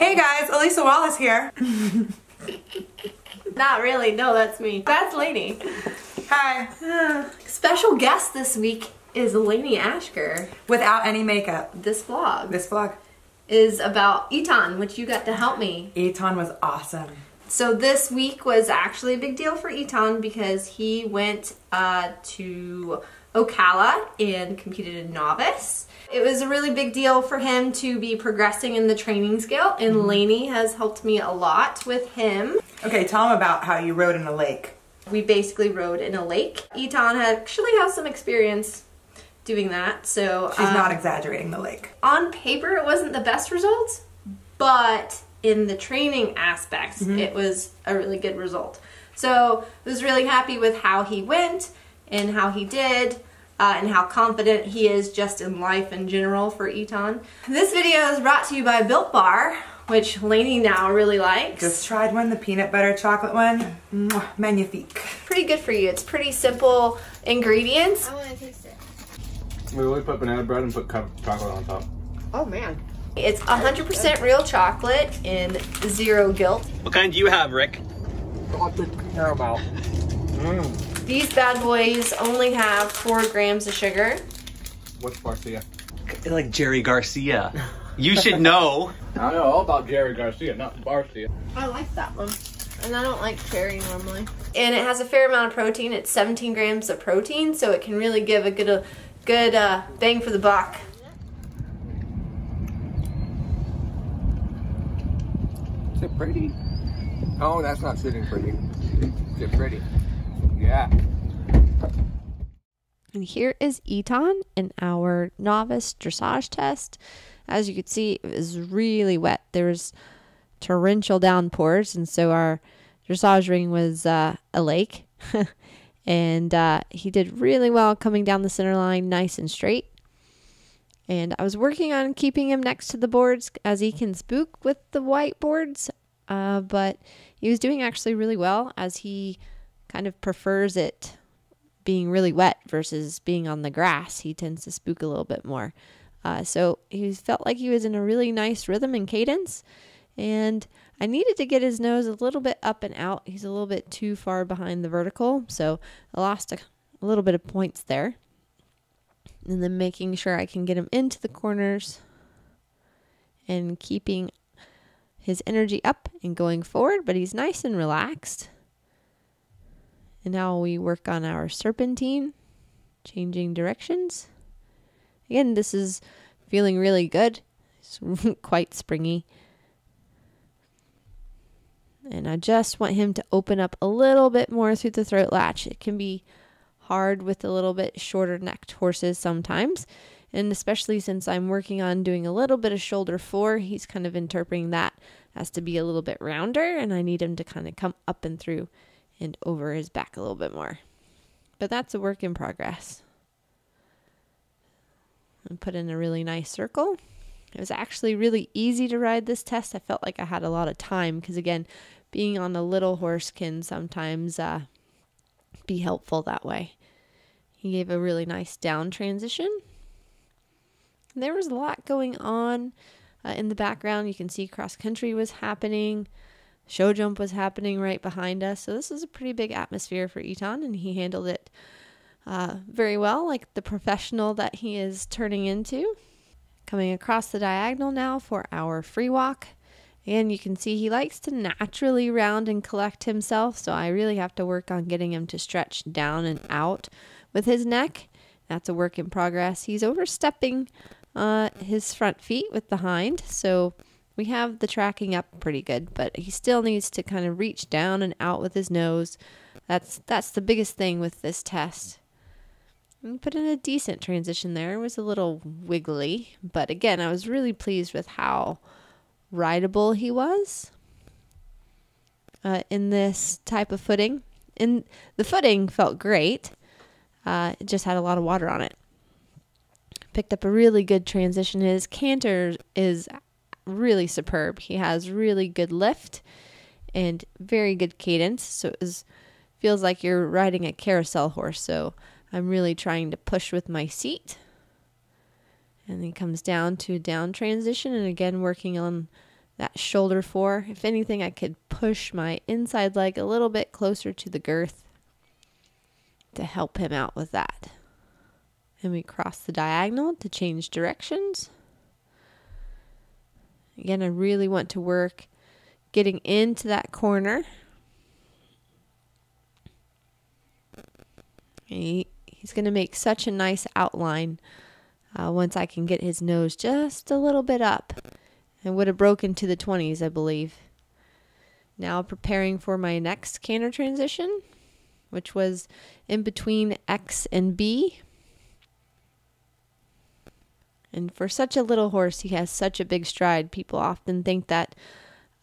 Hey guys, Elisa Wallace here. Not really, no, that's me. That's Lainey. Hi. Special guest this week is Lainey Ashker. Without any makeup. This vlog is about Eton, which you got to help me. Eton was awesome. So this week was actually a big deal for Eton because he went to Ocala and competed in Novice. It was a really big deal for him to be progressing in the training scale, and Lainey has helped me a lot with him. Okay, tell him about how you rode in a lake. We basically rode in a lake. Eton actually has some experience doing that, so... She's not exaggerating the lake. On paper, it wasn't the best results, but in the training aspects, it was a really good result. So I was really happy with how he went and how he did. And how confident he is just in life in general for Eton. This video is brought to you by Built Bar, which Lainey now really likes. Just tried one, the peanut butter chocolate one. Mwah, magnifique. Pretty good for you. It's pretty simple ingredients. I want to taste it. We really put banana bread and put chocolate on top. Oh man. It's 100% real chocolate and zero guilt. What kind do you have, Rick? What to care about? These bad boys only have 4 grams of sugar. What's Garcia? Like Jerry Garcia. You should know. I know all about Jerry Garcia, not Garcia. I like that one. And I don't like cherry normally. And it has a fair amount of protein. It's 17 grams of protein, so it can really give a good bang for the buck. Is it pretty? Oh, that's not sitting pretty. Is it pretty? Yeah. And here is Eton in our novice dressage test. As you can see, it was really wet. There was torrential downpours, and so our dressage ring was a lake. And he did really well coming down the center line nice and straight. And I was working on keeping him next to the boards as he can spook with the white boards. But he was doing actually really well as he kind of prefers it being really wet versus being on the grass. He tends to spook a little bit more. So he felt like he was in a really nice rhythm and cadence. And I needed to get his nose a little bit up and out. He's a little bit too far behind the vertical. So I lost a little bit of points there. And then making sure I can get him into the corners and keeping his energy up and going forward. But he's nice and relaxed. And now we work on our Serpentine, changing directions. Again, this is feeling really good. It's quite springy. And I just want him to open up a little bit more through the throat latch. It can be hard with a little bit shorter necked horses sometimes. And especially since I'm working on doing a little bit of shoulder 4, he's kind of interpreting that as to be a little bit rounder. And I need him to kind of come up and through and over his back a little bit more. But that's a work in progress. And put in a really nice circle. It was actually really easy to ride this test. I felt like I had a lot of time because, again, being on a little horse can sometimes be helpful that way. He gave a really nice down transition. There was a lot going on in the background. You can see cross country was happening. Show jump was happening right behind us. So this is a pretty big atmosphere for Eton, and he handled it very well, like the professional that he is turning into. Coming across the diagonal now for our free walk. And you can see he likes to naturally round and collect himself, so I really have to work on getting him to stretch down and out with his neck. That's a work in progress. He's overstepping his front feet with the hind, so we have the tracking up pretty good, but he still needs to kind of reach down and out with his nose. That's the biggest thing with this test. And put in a decent transition there. It was a little wiggly, but again, I was really pleased with how rideable he was in this type of footing. And the footing felt great. It just had a lot of water on it. Picked up a really good transition. His canter is really superb. He has really good lift and very good cadence. So it feels like you're riding a carousel horse. So I'm really trying to push with my seat. And he comes down to down transition, and again working on that shoulder for. If anything, I could push my inside leg a little bit closer to the girth to help him out with that. And we cross the diagonal to change directions. Again, I really want to work getting into that corner. He's going to make such a nice outline once I can get his nose just a little bit up. I would have broken to the 20s, I believe. Now preparing for my next canter transition, which was in between X and B. And for such a little horse, he has such a big stride. People often think that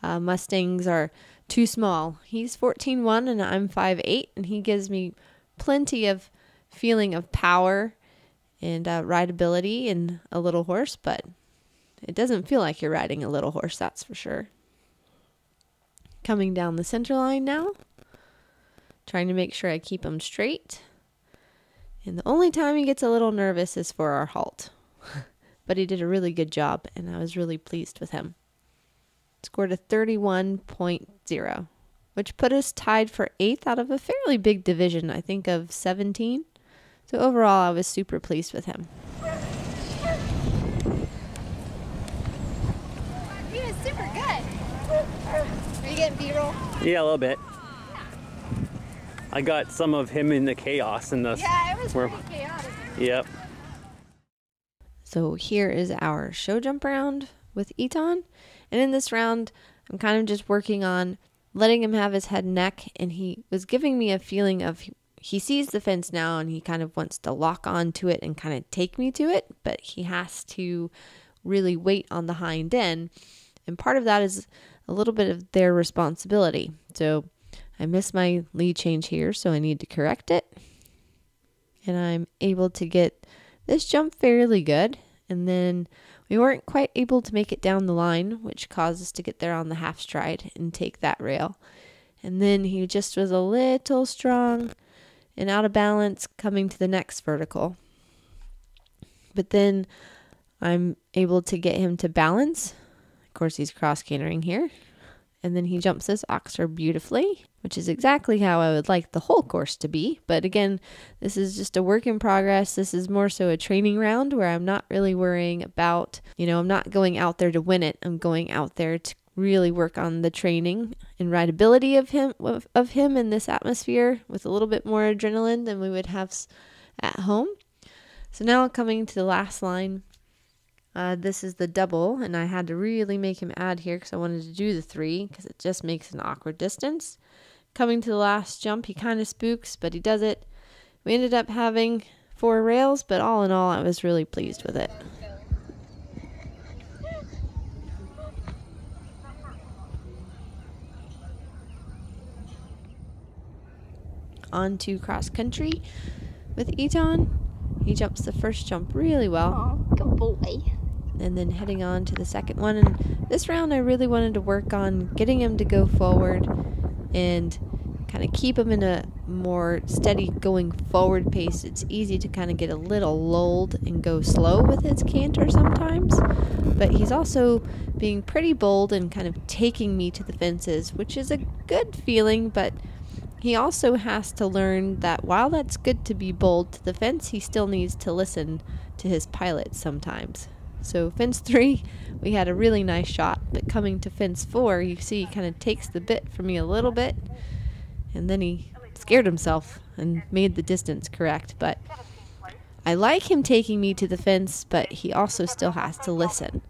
Mustangs are too small. He's 14'1" and I'm 5'8", and he gives me plenty of feeling of power and rideability in a little horse, but it doesn't feel like you're riding a little horse, that's for sure. Coming down the center line now, trying to make sure I keep him straight. And the only time he gets a little nervous is for our halt. But he did a really good job, and I was really pleased with him. Scored a 31.0, which put us tied for 8th out of a fairly big division, I think of 17. So overall, I was super pleased with him. He was super good. Are you getting B-roll? Yeah, a little bit. I got some of him in the chaos in the. Yeah, it was pretty chaotic. Yep. So here is our show jump round with Eton. And in this round, I'm kind of just working on letting him have his head and neck. And he was giving me a feeling of he sees the fence now and he kind of wants to lock onto it and kind of take me to it. But he has to really wait on the hind end. And part of that is a little bit of their responsibility. So I missed my lead change here, so I need to correct it. And I'm able to get this jump fairly good, and then we weren't quite able to make it down the line, which caused us to get there on the half stride and take that rail. And then he just was a little strong and out of balance coming to the next vertical. But then I'm able to get him to balance. Of course, he's cross cantering here. And then he jumps this oxer beautifully, which is exactly how I would like the whole course to be. But again, this is just a work in progress. This is more so a training round where I'm not really worrying about, I'm not going out there to win it. I'm going out there to really work on the training and rideability of him in this atmosphere with a little bit more adrenaline than we would have at home. So now coming to the last line. This is the double, and I had to really make him add here because I wanted to do the 3 because it just makes an awkward distance. Coming to the last jump, he kind of spooks, but he does it. We ended up having 4 rails, but all in all, I was really pleased with it. On to cross country with Eton. He jumps the first jump really well. Oh, good boy. And then heading on to the second one. And this round I really wanted to work on getting him to go forward and kind of keep him in a more steady going forward pace. It's easy to kind of get a little lulled and go slow with his canter sometimes. But he's also being pretty bold and kind of taking me to the fences, which is a good feeling, but he also has to learn that while that's good to be bold to the fence, he still needs to listen to his pilot sometimes. So fence 3, we had a really nice shot, but coming to fence 4, you see he kind of takes the bit from me a little bit, and then he scared himself and made the distance correct. But I like him taking me to the fence, but he also still has to listen.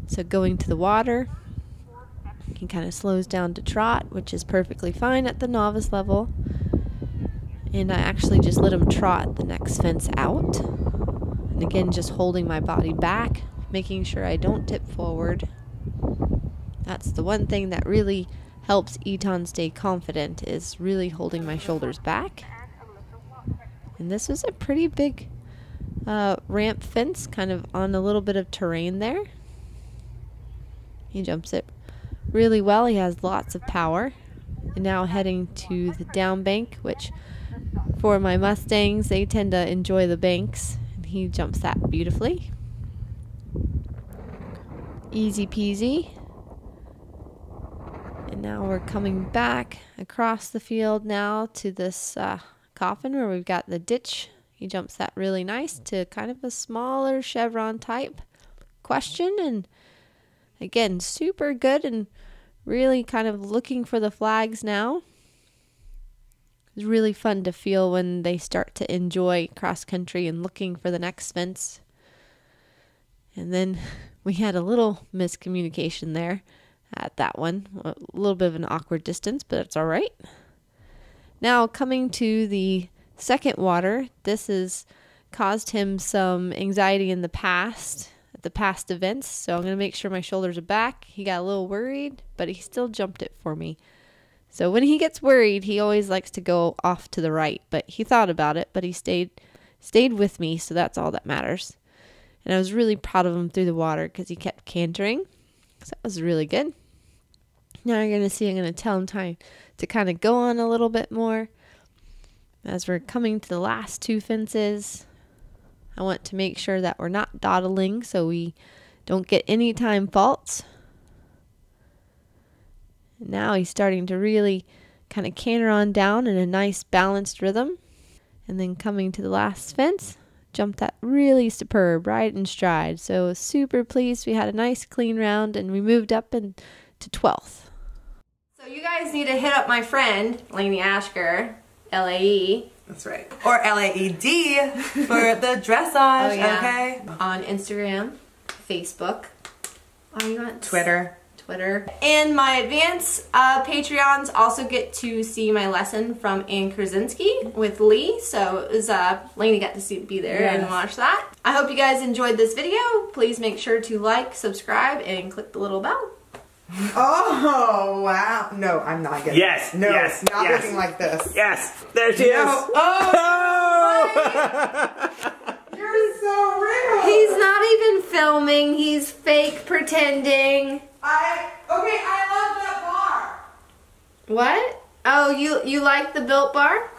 So going to the water, he kind of slows down to trot, which is perfectly fine at the novice level. And I actually just let him trot the next fence out. And again, just holding my body back, making sure I don't tip forward. That's the one thing that really helps Eton stay confident, is really holding my shoulders back. And this was a pretty big ramp fence, kind of on a little bit of terrain there. He jumps it really well. He has lots of power. And now heading to the down bank, which for my Mustangs, they tend to enjoy the banks. He jumps that beautifully. Easy peasy. Now we're coming back across the field now to this coffin where we've got the ditch. He jumps that really nice to kind of a smaller chevron type question, and again, super good and really kind of looking for the flags now. It's really fun to feel when they start to enjoy cross country and looking for the next fence. And then we had a little miscommunication there at that one. A little bit of an awkward distance, but it's all right. Now coming to the second water, this has caused him some anxiety in the past, at the past events. So I'm going to make sure my shoulders are back. He got a little worried, but he still jumped it for me. So when he gets worried, he always likes to go off to the right, but he thought about it, but he stayed with me, so that's all that matters. And I was really proud of him through the water because he kept cantering. So that was really good. Now you're going to see I'm going to tell him time to kind of go on a little bit more. As we're coming to the last two fences, I want to make sure that we're not dawdling so we don't get any time faults. Now he's starting to really kind of canter on down in a nice balanced rhythm. And then coming to the last fence, jumped that really superb, right in stride. So super pleased. We had a nice clean round and we moved up into 12th. So you guys need to hit up my friend, Lainey Ashker, LAE. That's right. Or LAED for the dressage, okay? On Instagram, Facebook. Are you on Twitter. And my advanced Patreons also get to see my lesson from Ann Krasinski with Lee. So it was, Lainey got to be there and watch that. I hope you guys enjoyed this video. Please make sure to like, subscribe, and click the little bell. Oh, wow. No, I'm not getting Yes, No, yes, not yes. looking like this. Yes, there she is. Oh! You're so real. He's not even filming. He's fake pretending. I love that bar. What? Oh, you like the Built Bar?